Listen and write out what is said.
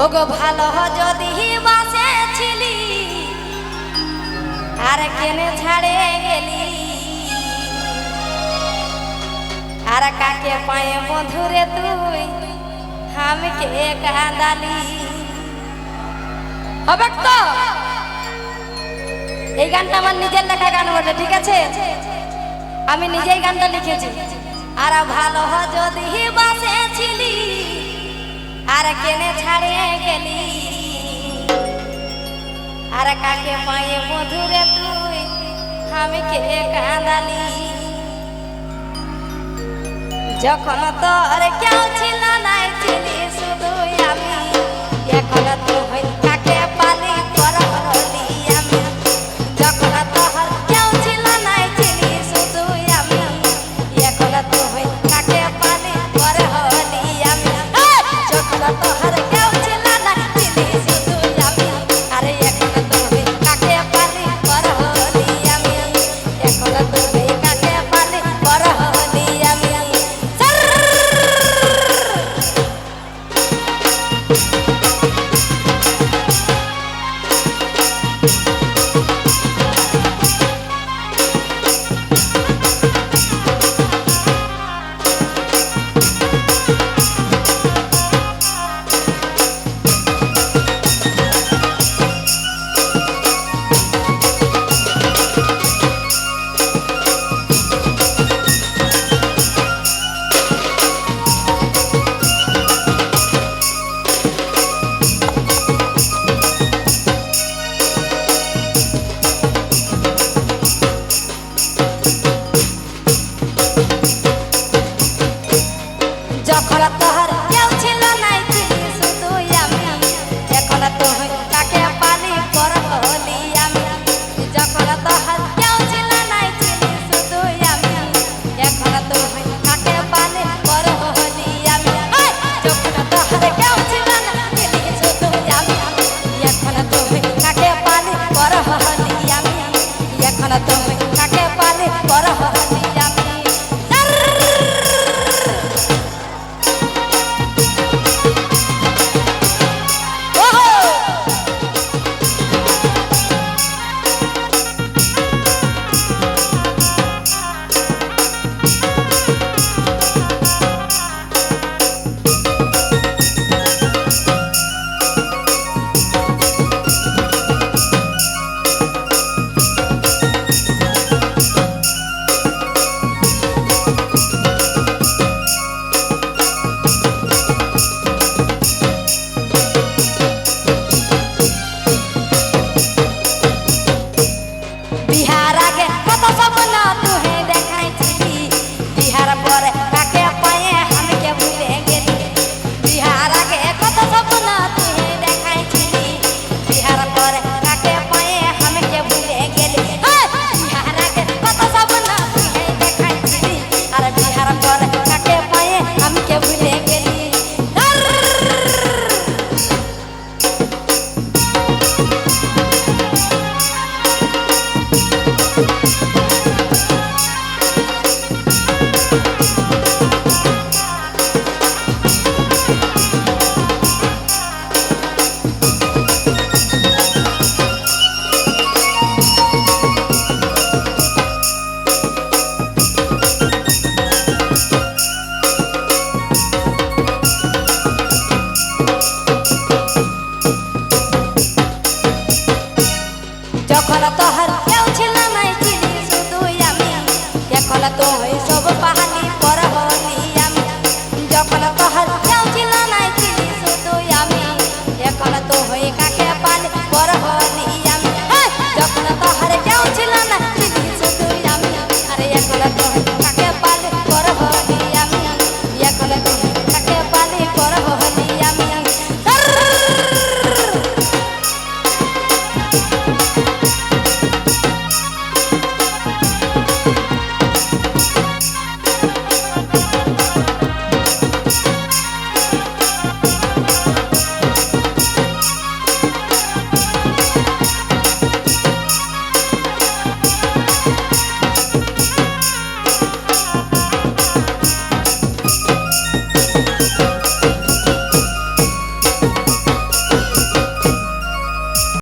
ওগো ভালো যদি বাসে ছিলি আর কেনে ছাড়ে গেলি আর কাকে পায়ে মধুরে তুই আমাকে কাঁদালি হবে তো। এই গানটা আমার নিজের লেখা গান বটে, ঠিক আছে, আমি নিজেই গানটা লিখেছি। আর ভালো যদি বাসে ছিলি আর কেনে ছাড়িয়ে গেলি আর কাকে পায়ে মধুরে তুই আমাকে কাঁদালি। যখন তোর কেউ ছিল নাই ছিলি